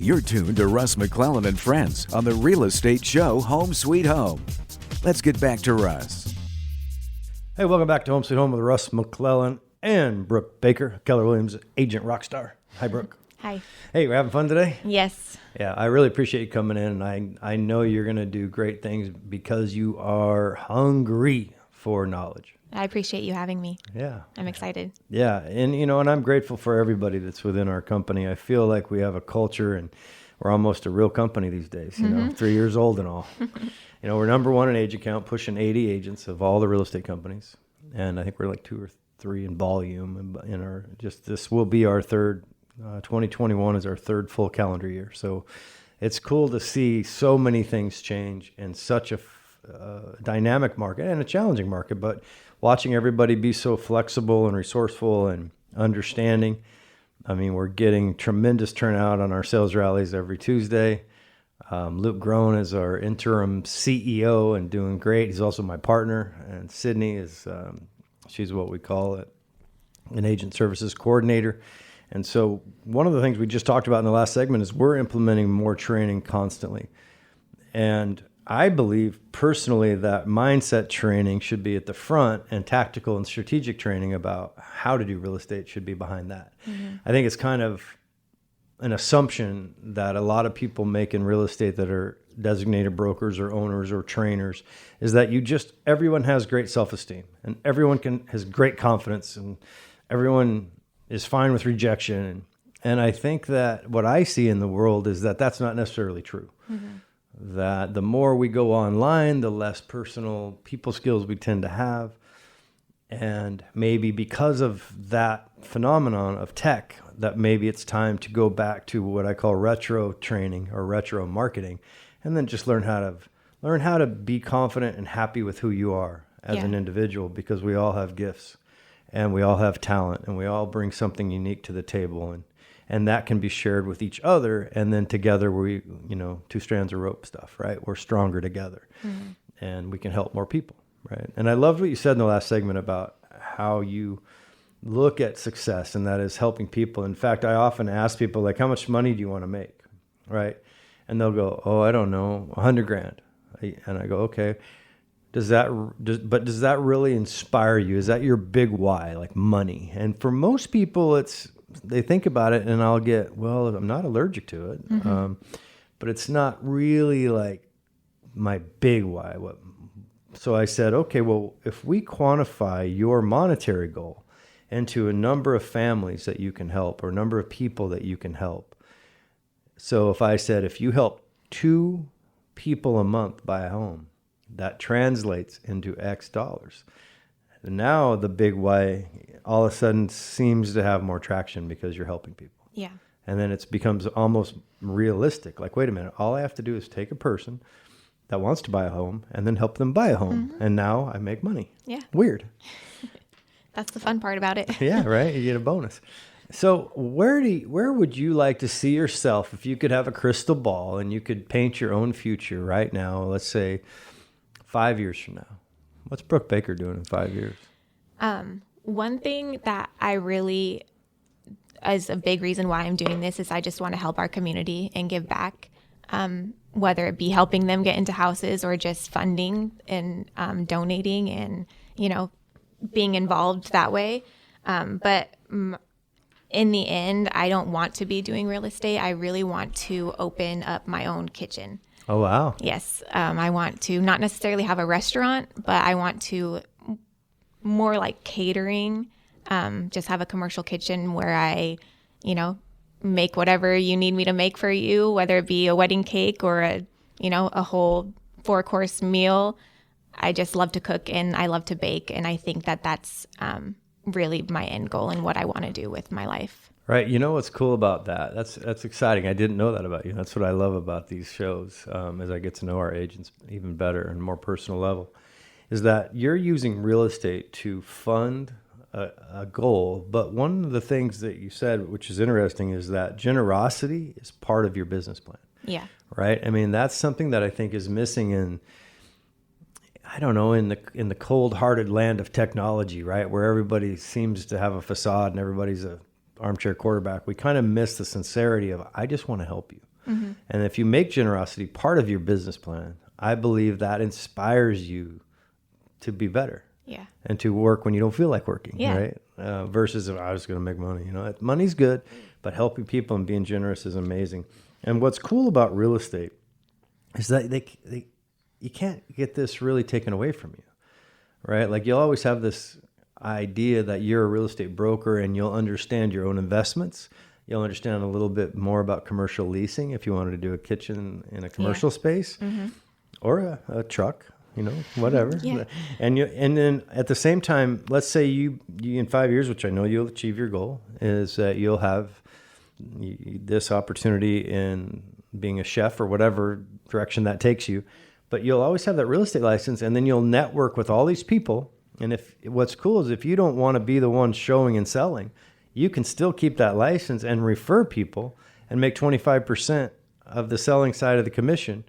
You're tuned to Russ, McClellan and Friends on the Real Estate Show Home Sweet Home. Let's get back to Russ. Hey, welcome back to Home Sweet Home with Russ, McClellan and Brooke Baker, Keller Williams Agent Rockstar. Hi, Brooke. Hi. Hey, we're having fun today? Yes. Yeah, I really appreciate you coming in, and I know you're going to do great things because you are hungry for knowledge. I appreciate you having me. Yeah. I'm excited. Yeah, and and I'm grateful for everybody that's within our company. I feel like we have a culture, and we're almost a real company these days, 3 years old and all. We're number one in agent count, pushing 80 agents of all the real estate companies. And I think we're like 2 or 3 in volume. And this will be our third, 2021 is our third full calendar year. So it's cool to see so many things change in such a dynamic market and a challenging market, but watching everybody be so flexible and resourceful and understanding. I mean, we're getting tremendous turnout on our sales rallies every Tuesday. Luke Groen is our interim CEO and doing great. He's also my partner. And Sydney is, she's what we call it, an agent services coordinator. And so one of the things we just talked about in the last segment is we're implementing more training constantly. And I believe personally that mindset training should be at the front, and tactical and strategic training about how to do real estate should be behind that. Mm-hmm. I think it's kind of an assumption that a lot of people make in real estate that are designated brokers or owners or trainers is that everyone has great self-esteem and everyone has great confidence and everyone is fine with rejection. And I think that what I see in the world is that that's not necessarily true. Mm-hmm. That the more we go online, the less personal people skills we tend to have. And maybe because of that phenomenon of tech, that maybe it's time to go back to what I call retro training or retro marketing, and then just learn how to be confident and happy with who you are as an individual, because we all have gifts and we all have talent and we all bring something unique to the table, and that can be shared with each other. And then together we, two strands of rope stuff, right? We're stronger together, and we can help more people, right? And I loved what you said in the last segment about how you look at success, and that is helping people. In fact, I often ask people, like, how much money do you want to make, right? And they'll go, oh, I don't know, $100,000. And I go, okay. Does that really inspire you? Is that your big why, like money? And for most people, they think about it, and I'll get, well, I'm not allergic to it, but it's not really like my big why. So I said, okay, well, if we quantify your monetary goal into a number of families that you can help or a number of people that you can help. So if I said, if you help 2 people a month buy a home, that translates into X dollars. And now the big why all of a sudden seems to have more traction because you're helping people. Yeah. And then it becomes almost realistic. Like, wait a minute, all I have to do is take a person that wants to buy a home and then help them buy a home. And now I make money. Yeah. Weird. That's the fun part about it. Yeah, right? You get a bonus. So where would you like to see yourself if you could have a crystal ball and you could paint your own future right now, let's say 5 years from now? What's Brooke Baker doing in 5 years? One thing that I really is a big reason why I'm doing this is I just want to help our community and give back, whether it be helping them get into houses or just funding and donating and, being involved that way. But in the end, I don't want to be doing real estate. I really want to open up my own kitchen. Oh, wow. Yes. I want to not necessarily have a restaurant, but I want to more like catering, just have a commercial kitchen where I, make whatever you need me to make for you, whether it be a wedding cake or a whole 4-course meal. I just love to cook and I love to bake. And I think that that's really my end goal and what I want to do with my life. Right. You know what's cool about that? That's exciting. I didn't know that about you. That's what I love about these shows, as I get to know our agents even better and more personal level, is that you're using real estate to fund a goal. But one of the things that you said, which is interesting, is that generosity is part of your business plan. Yeah. Right. I mean, that's something that I think is missing in the cold-hearted land of technology, right, where everybody seems to have a facade and everybody's a armchair quarterback. We kind of miss the sincerity of, I just want to help you. And if you make generosity part of your business plan, I believe that inspires you to be better. Yeah. And to work when you don't feel like working, Yeah. right? Versus if I was going to make money. Money's good, but helping people and being generous is amazing. And what's cool about real estate is that you can't get this really taken away from you, right? Like you'll always have this idea that you're a real estate broker and you'll understand your own investments. You'll understand a little bit more about commercial leasing if you wanted to do a kitchen in a commercial space or a truck. Whatever. Yeah. And then at the same time, let's say you in 5 years, which I know you'll achieve your goal, is that you'll have this opportunity in being a chef or whatever direction that takes you. But you'll always have that real estate license, and then you'll network with all these people. And what's cool is if you don't want to be the one showing and selling, you can still keep that license and refer people and make 25% of the selling side of the commission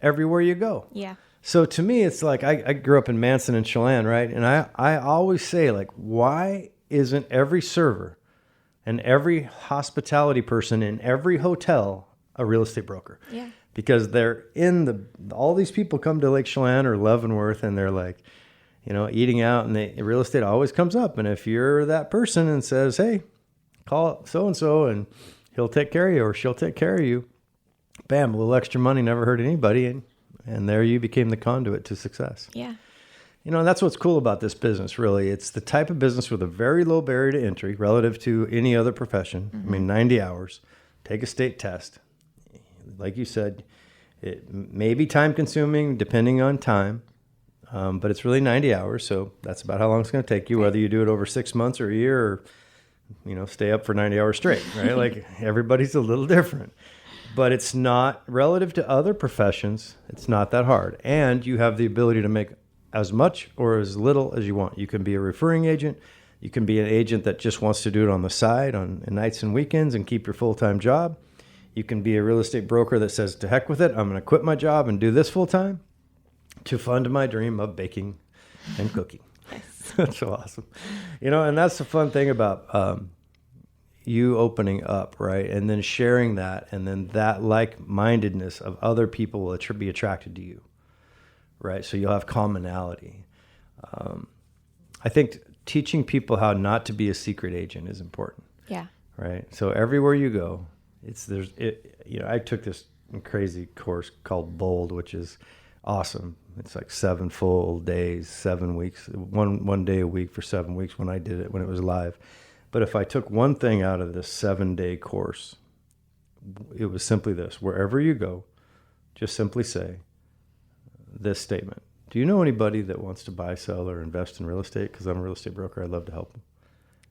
everywhere you go. Yeah. So to me, it's like I grew up in Manson and Chelan, right? And I always say, like, why isn't every server and every hospitality person in every hotel a real estate broker? Yeah. Because they're all these people come to Lake Chelan or Leavenworth and they're like, eating out, and real estate always comes up. And if you're that person and says, hey, call so-and-so and he'll take care of you or she'll take care of you, bam, a little extra money never hurt anybody. And there you became the conduit to success. Yeah. And that's what's cool about this business, really. It's the type of business with a very low barrier to entry relative to any other profession. I mean, 90 hours, take a state test. Like you said, it may be time consuming depending on time, but it's really 90 hours. So that's about how long it's going to take you, whether you do it over 6 months or a year or, stay up for 90 hours straight, right? Like everybody's a little different. But it's not, relative to other professions, it's not that hard. And you have the ability to make as much or as little as you want. You can be a referring agent. You can be an agent that just wants to do it on the side on nights and weekends and keep your full-time job. You can be a real estate broker that says, to heck with it, I'm going to quit my job and do this full-time to fund my dream of baking and cooking. Yes. That's so awesome. And that's the fun thing about you opening up, right? And then sharing that, and then that like-mindedness of other people will be attracted to you, right? So you'll have commonality. I think teaching people how not to be a secret agent is important. Yeah. Right? So everywhere you go, I took this crazy course called Bold, which is awesome. It's like 7 full days, 7 weeks, one day a week for 7 weeks when I did it, when it was live. But if I took one thing out of this 7-day course, it was simply this: wherever you go, just simply say this statement. Do you know anybody that wants to buy, sell, or invest in real estate? Because I'm a real estate broker. I'd love to help them.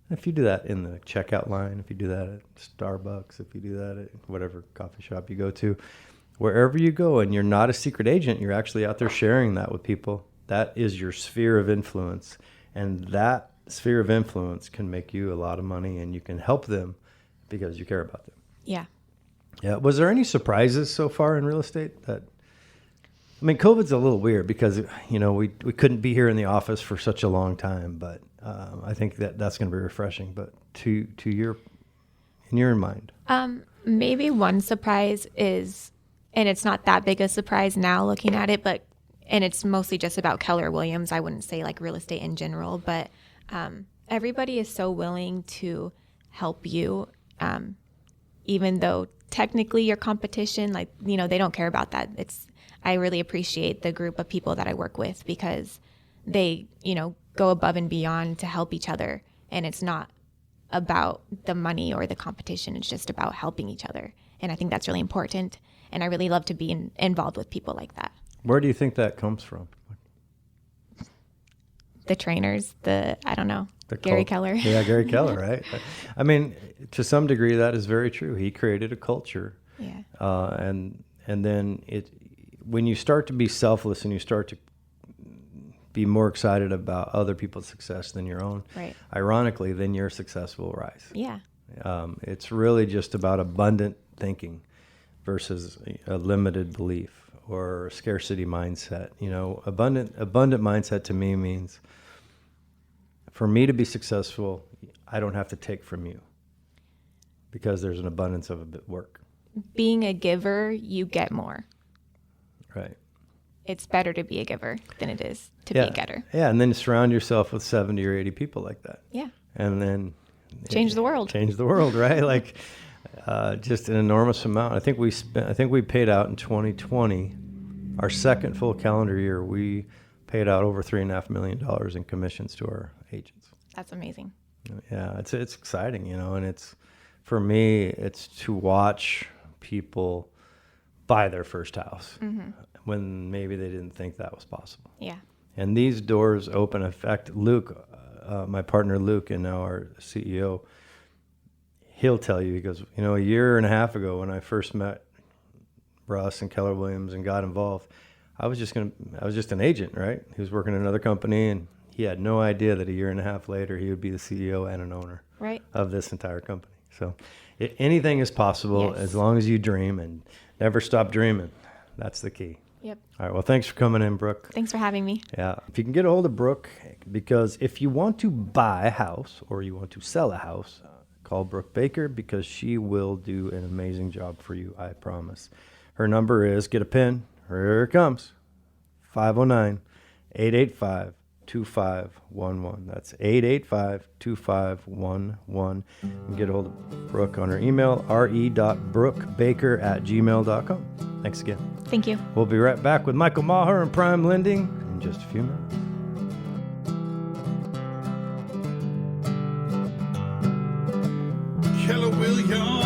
And if you do that in the checkout line, if you do that at Starbucks, if you do that at whatever coffee shop you go to, wherever you go and you're not a secret agent, you're actually out there sharing that with people. That is your sphere of influence. And that sphere of influence can make you a lot of money, and you can help them because you care about them. Yeah. Yeah. Was there any surprises so far in real estate? COVID's a little weird because, we couldn't be here in the office for such a long time, but I think that's going to be refreshing. But in your mind? Maybe one surprise is, and it's not that big a surprise now looking at it, and it's mostly just about Keller Williams. I wouldn't say like real estate in general, but everybody is so willing to help you, even though technically your competition, they don't care about that. I really appreciate the group of people that I work with because they, go above and beyond to help each other. And it's not about the money or the competition. It's just about helping each other. And I think that's really important. And I really love to be involved with people like that. Where do you think that comes from? The trainers, Gary Keller. Yeah, Gary Keller, right? I mean, to some degree, that is very true. He created a culture. Yeah. And then when you start to be selfless and you start to be more excited about other people's success than your own, right, ironically, then your success will rise. Yeah. It's really just about abundant thinking versus a limited belief or a scarcity mindset. Abundant mindset to me means, for me to be successful, I don't have to take from you because there's an abundance of work. being a giver, you get more. Right. It's better to be a giver than it is to be a getter. Yeah, and then surround yourself with 70 or 80 people like that. Yeah. And then Change the world. Change the world, right? Like just an enormous amount. I think we paid out in 2020, our second full calendar year, we paid out over $3.5 million in commissions to our agents. That's amazing. Yeah, it's exciting, and it's, for me, it's to watch people buy their first house when maybe they didn't think that was possible. Yeah. And these doors open. In fact, Luke, my partner Luke, and now our CEO, he'll tell you, he goes, a year and a half ago when I first met Russ and Keller Williams and got involved, I was just an agent, right? He was working in another company, and he had no idea that a year and a half later he would be the CEO and an owner of this entire company. So anything is possible as long as you dream, and never stop dreaming. That's the key. Yep. All right. Well, thanks for coming in, Brooke. Thanks for having me. Yeah. If you can get a hold of Brooke, because if you want to buy a house or you want to sell a house, call Brooke Baker, because she will do an amazing job for you, I promise. Her number is, get a pen, here it comes, 509-885-2511. That's 885-2511. And get a hold of Brooke on her email, re.brookebaker@gmail.com. Thanks again. Thank you. We'll be right back with Michael Maher and Prime Lending in just a few minutes. Keller Williams